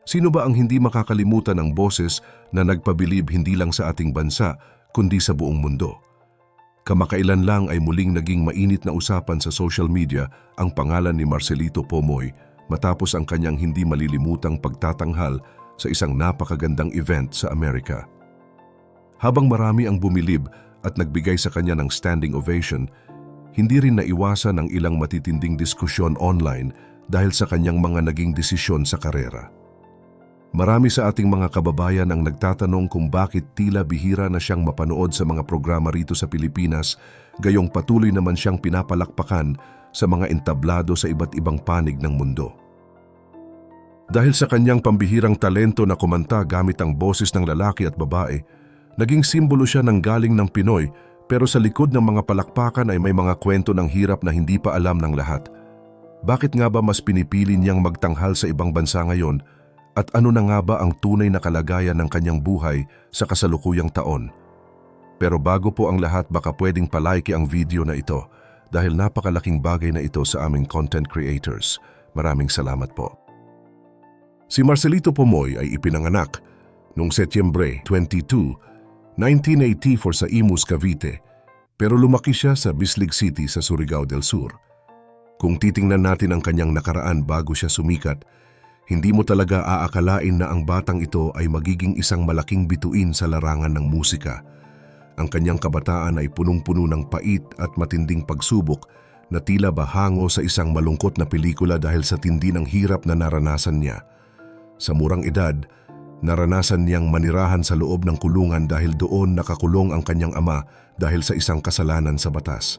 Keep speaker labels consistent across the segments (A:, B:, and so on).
A: Sino ba ang hindi makakalimutan ng boses na nagpabilib hindi lang sa ating bansa, kundi sa buong mundo? Kamakailan lang ay muling naging mainit na usapan sa social media ang pangalan ni Marcelito Pomoy matapos ang kanyang hindi malilimutang pagtatanghal sa isang napakagandang event sa Amerika. Habang marami ang bumilib at nagbigay sa kanya ng standing ovation, hindi rin naiwasan ang ilang matitinding diskusyon online dahil sa kanyang mga naging desisyon sa karera. Marami sa ating mga kababayan ang nagtatanong kung bakit tila bihira na siyang mapanood sa mga programa rito sa Pilipinas, gayong patuloy naman siyang pinapalakpakan sa mga entablado sa iba't ibang panig ng mundo. Dahil sa kanyang pambihirang talento na kumanta gamit ang boses ng lalaki at babae, naging simbolo siya ng galing ng Pinoy, pero sa likod ng mga palakpakan ay may mga kwento ng hirap na hindi pa alam ng lahat. Bakit nga ba mas pinipili niyang magtanghal sa ibang bansa ngayon? At ano na nga ba ang tunay na kalagayan ng kanyang buhay sa kasalukuyang taon? Pero bago po ang lahat, baka pwedeng palike ang video na ito dahil napakalaking bagay na ito sa aming content creators. Maraming salamat po. Si Marcelito Pomoy ay ipinanganak noong Setyembre 22, 1984 sa Imus, Cavite, pero lumaki siya sa Bislig City sa Surigao del Sur. Kung titingnan natin ang kanyang nakaraan bago siya sumikat, hindi mo talaga aakalain na ang batang ito ay magiging isang malaking bituin sa larangan ng musika. Ang kanyang kabataan ay punong-puno ng pait at matinding pagsubok na tila bahango sa isang malungkot na pelikula dahil sa tindi ng hirap na naranasan niya. Sa murang edad, naranasan niyang manirahan sa loob ng kulungan dahil doon nakakulong ang kanyang ama dahil sa isang kasalanan sa batas.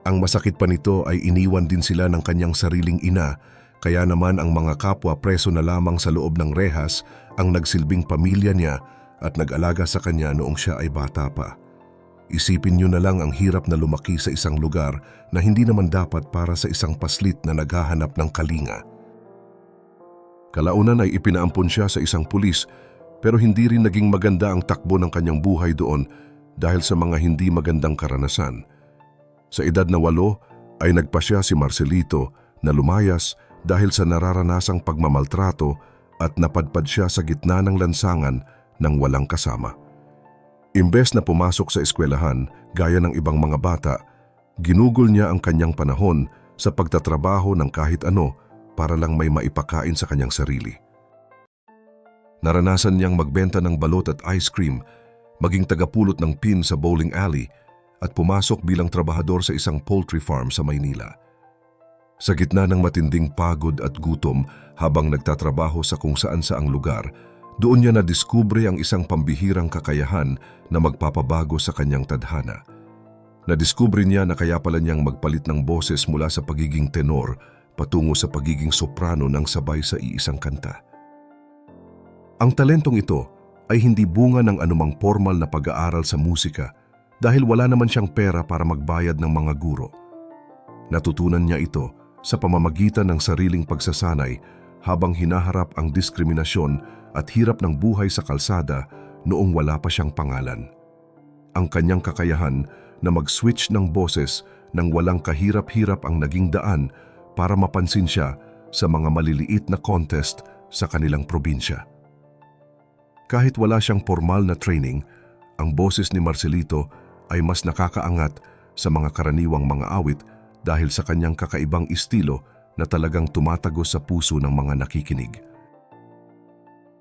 A: Ang masakit pa nito ay iniwan din sila ng kanyang sariling ina. Kaya naman ang mga kapwa preso na lamang sa loob ng rehas ang nagsilbing pamilya niya at nag-alaga sa kanya noong siya ay bata pa. Isipin niyo na lang ang hirap na lumaki sa isang lugar na hindi naman dapat para sa isang paslit na naghahanap ng kalinga. Kalaunan ay ipinaampon siya sa isang pulis, pero hindi rin naging maganda ang takbo ng kanyang buhay doon dahil sa mga hindi magandang karanasan. Sa edad na 8 ay nagpasya si Marcelito na lumayas dahil sa nararanasang pagmamaltrato at napadpad siya sa gitna ng lansangan ng walang kasama. Imbes na pumasok sa eskwelahan gaya ng ibang mga bata, ginugol niya ang kanyang panahon sa pagtatrabaho ng kahit ano para lang may maipakain sa kanyang sarili. Naranasan niyang magbenta ng balot at ice cream, maging tagapulot ng pin sa bowling alley at pumasok bilang trabahador sa isang poultry farm sa Maynila. Sa gitna ng matinding pagod at gutom habang nagtatrabaho sa kung saan-saang lugar, doon niya nadiskubre ang isang pambihirang kakayahan na magpapabago sa kanyang tadhana. Nadiskubre niya na kaya pala niyang magpalit ng boses mula sa pagiging tenor patungo sa pagiging soprano ng sabay sa iisang kanta. Ang talentong ito ay hindi bunga ng anumang formal na pag-aaral sa musika dahil wala naman siyang pera para magbayad ng mga guro. Natutunan niya ito sa pamamagitan ng sariling pagsasanay habang hinaharap ang diskriminasyon at hirap ng buhay sa kalsada noong wala pa siyang pangalan. Ang kanyang kakayahan na mag-switch ng boses nang walang kahirap-hirap ang naging daan para mapansin siya sa mga maliliit na contest sa kanilang probinsya. Kahit wala siyang formal na training, ang boses ni Marcelito ay mas nakakaangat sa mga karaniwang mga awit dahil sa kanyang kakaibang estilo na talagang tumatagos sa puso ng mga nakikinig.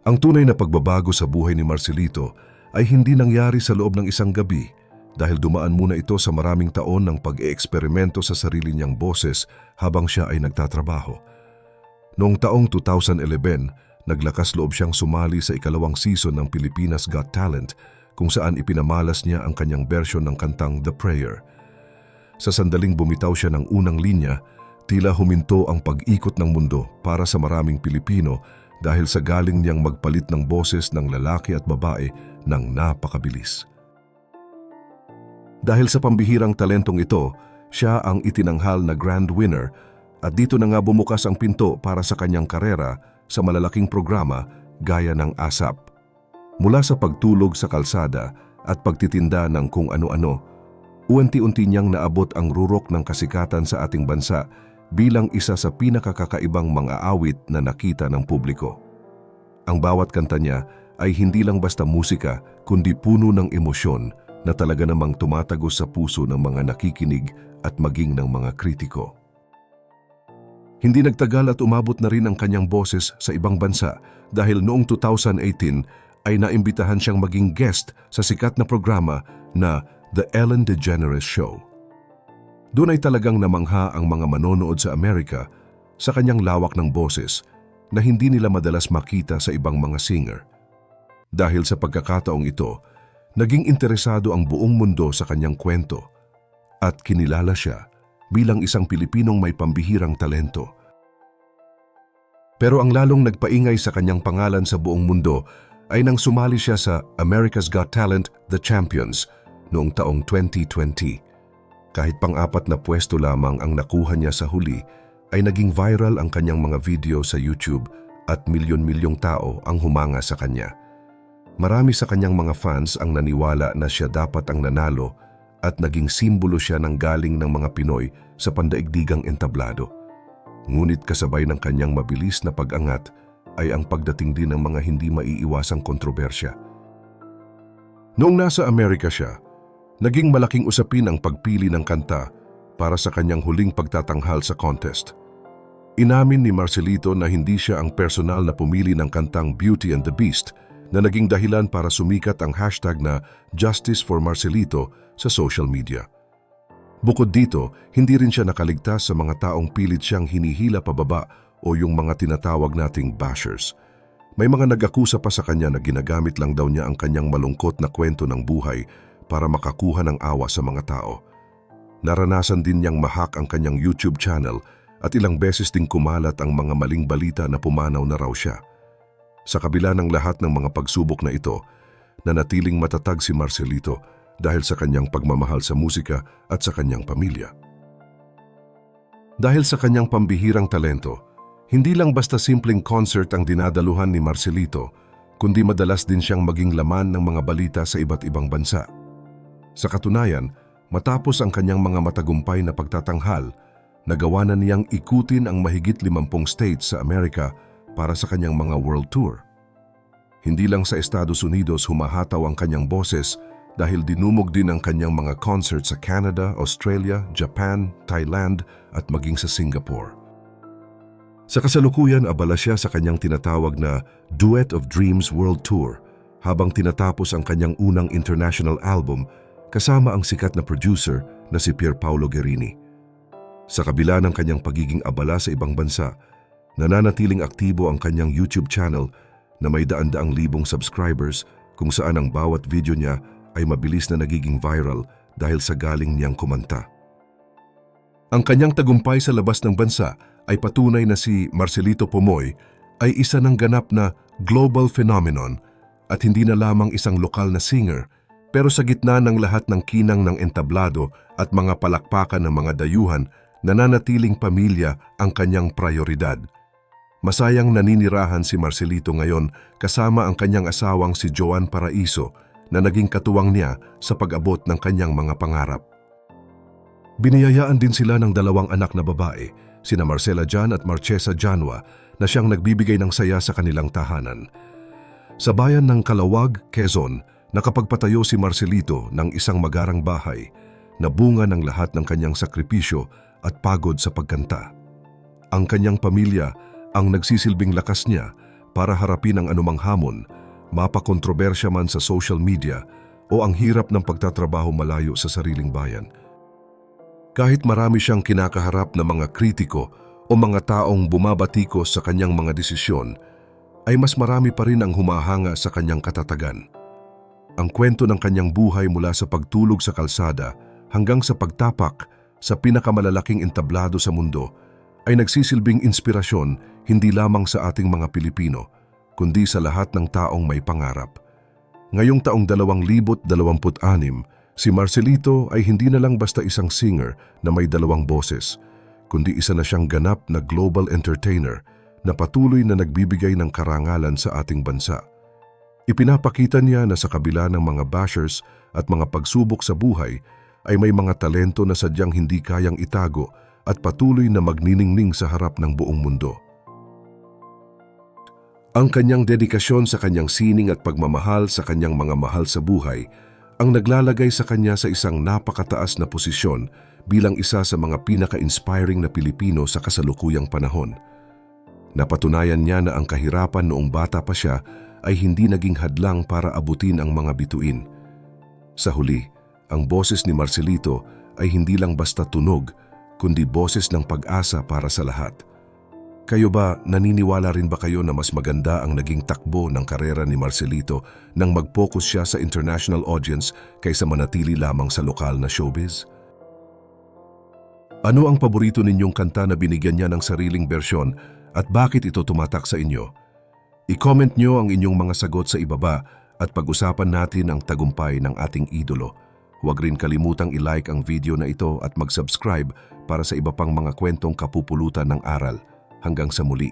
A: Ang tunay na pagbabago sa buhay ni Marcelito ay hindi nangyari sa loob ng isang gabi dahil dumaan muna ito sa maraming taon ng pag-eeksperimento sa sarili niyang boses habang siya ay nagtatrabaho. Noong taong 2011, naglakas loob siyang sumali sa ikalawang season ng Pilipinas Got Talent kung saan ipinamalas niya ang kanyang bersyon ng kantang The Prayer. Sa sandaling bumitaw siya ng unang linya, tila huminto ang pag-ikot ng mundo para sa maraming Pilipino dahil sa galing niyang magpalit ng boses ng lalaki at babae ng napakabilis. Dahil sa pambihirang talentong ito, siya ang itinanghal na grand winner at dito na nga bumukas ang pinto para sa kanyang karera sa malalaking programa gaya ng ASAP. Mula sa pagtulog sa kalsada at pagtitinda ng kung ano-ano, unti-unti niyang naabot ang rurok ng kasikatan sa ating bansa bilang isa sa pinakakakaibang mga awit na nakita ng publiko. Ang bawat kanta niya ay hindi lang basta musika, kundi puno ng emosyon na talaga namang tumatagos sa puso ng mga nakikinig at maging ng mga kritiko. Hindi nagtagal at umabot na rin ang kanyang boses sa ibang bansa dahil noong 2018 ay naimbitahan siyang maging guest sa sikat na programa na The Ellen DeGeneres Show. Doon ay talagang namangha ang mga manonood sa Amerika sa kanyang lawak ng boses na hindi nila madalas makita sa ibang mga singer. Dahil sa pagkakataong ito, naging interesado ang buong mundo sa kanyang kwento at kinilala siya bilang isang Pilipinong may pambihirang talento. Pero ang lalong nagpaingay sa kanyang pangalan sa buong mundo ay nang sumali siya sa America's Got Talent, The Champions noong taong 2020. Kahit pang-apat na pwesto lamang ang nakuha niya sa huli, ay naging viral ang kanyang mga video sa YouTube at milyon-milyong tao ang humanga sa kanya. Marami sa kanyang mga fans ang naniwala na siya dapat ang nanalo at naging simbolo siya ng galing ng mga Pinoy sa pandaigdigang entablado. Ngunit kasabay ng kanyang mabilis na pag-angat ay ang pagdating din ng mga hindi maiiwasang kontrobersya. Noong nasa Amerika siya, naging malaking usapin ang pagpili ng kanta para sa kanyang huling pagtatanghal sa contest. Inamin ni Marcelito na hindi siya ang personal na pumili ng kantang Beauty and the Beast na naging dahilan para sumikat ang hashtag na Justice for Marcelito sa social media. Bukod dito, hindi rin siya nakaligtas sa mga taong pilit siyang hinihila pababa o yung mga tinatawag nating bashers. May mga nag-akusa pa sa kanya na ginagamit lang daw niya ang kanyang malungkot na kwento ng buhay para makakuha ng awa sa mga tao. Naranasan din niyang mahak ang kanyang YouTube channel at ilang beses ding kumalat ang mga maling balita na pumanaw na raw siya. Sa kabila ng lahat ng mga pagsubok na ito, nanatiling matatag si Marcelito dahil sa kanyang pagmamahal sa musika at sa kanyang pamilya. Dahil sa kanyang pambihirang talento, hindi lang basta simpleng concert ang dinadaluhan ni Marcelito, kundi madalas din siyang maging laman ng mga balita sa iba't ibang bansa. Sa katunayan, matapos ang kanyang mga matagumpay na pagtatanghal, nagawa na niyang ikutin ang mahigit 50 states sa Amerika para sa kanyang mga world tour. Hindi lang sa Estados Unidos humahataw ang kanyang boses dahil dinumog din ang kanyang mga concert sa Canada, Australia, Japan, Thailand at maging sa Singapore. Sa kasalukuyan, abala siya sa kanyang tinatawag na Duet of Dreams World Tour habang tinatapos ang kanyang unang international album kasama ang sikat na producer na si Pierpaolo Guerini. Sa kabila ng kanyang pagiging abala sa ibang bansa, nananatiling aktibo ang kanyang YouTube channel na may daan-daang libong subscribers kung saan ang bawat video niya ay mabilis na nagiging viral dahil sa galing niyang kumanta. Ang kanyang tagumpay sa labas ng bansa ay patunay na si Marcelito Pomoy ay isa ng ganap na global phenomenon at hindi na lamang isang lokal na singer, pero sa gitna ng lahat ng kinang ng entablado at mga palakpakan ng mga dayuhan, nananatiling pamilya ang kanyang prioridad. Masayang naninirahan si Marcelito ngayon kasama ang kanyang asawang si Joan Paraiso na naging katuwang niya sa pag-abot ng kanyang mga pangarap. Biniyayaan din sila ng 2 anak na babae, sina Marcela Jan at Marchesa Janwa, na siyang nagbibigay ng saya sa kanilang tahanan. Sa bayan ng Calawag, Quezon, nakapagpatayo si Marcelito ng isang magarang bahay na bunga ng lahat ng kanyang sakripisyo at pagod sa pagkanta. Ang kanyang pamilya ang nagsisilbing lakas niya para harapin ang anumang hamon, mapakontrobersya man sa social media o ang hirap ng pagtatrabaho malayo sa sariling bayan. Kahit marami siyang kinakaharap na mga kritiko o mga taong bumabatikos sa kanyang mga desisyon, ay mas marami pa rin ang humahanga sa kanyang katatagan. Ang kwento ng kanyang buhay mula sa pagtulog sa kalsada hanggang sa pagtapak sa pinakamalalaking entablado sa mundo ay nagsisilbing inspirasyon hindi lamang sa ating mga Pilipino, kundi sa lahat ng taong may pangarap. Ngayong taong 2026, si Marcelito ay hindi na lang basta isang singer na may 2 boses, kundi isa na siyang ganap na global entertainer na patuloy na nagbibigay ng karangalan sa ating bansa. Ipinapakita niya na sa kabila ng mga bashers at mga pagsubok sa buhay, ay may mga talento na sadyang hindi kayang itago at patuloy na magniningning sa harap ng buong mundo. Ang kanyang dedikasyon sa kanyang sining at pagmamahal sa kanyang mga mahal sa buhay ang naglalagay sa kanya sa isang napakataas na posisyon bilang isa sa mga pinaka-inspiring na Pilipino sa kasalukuyang panahon. Napatunayan niya na ang kahirapan noong bata pa siya ay hindi naging hadlang para abutin ang mga bituin. Sa huli, ang boses ni Marcelito ay hindi lang basta tunog, kundi boses ng pag-asa para sa lahat. Kayo ba, naniniwala rin ba kayo na mas maganda ang naging takbo ng karera ni Marcelito nang mag-focus siya sa international audience kaysa manatili lamang sa lokal na showbiz? Ano ang paborito ninyong kanta na binigyan niya ng sariling bersyon at bakit ito tumatak sa inyo? I-comment nyo ang inyong mga sagot sa ibaba at pag-usapan natin ang tagumpay ng ating idolo. Huwag rin kalimutang i-like ang video na ito at mag-subscribe para sa iba pang mga kwentong kapupulutan ng aral. Hanggang sa muli.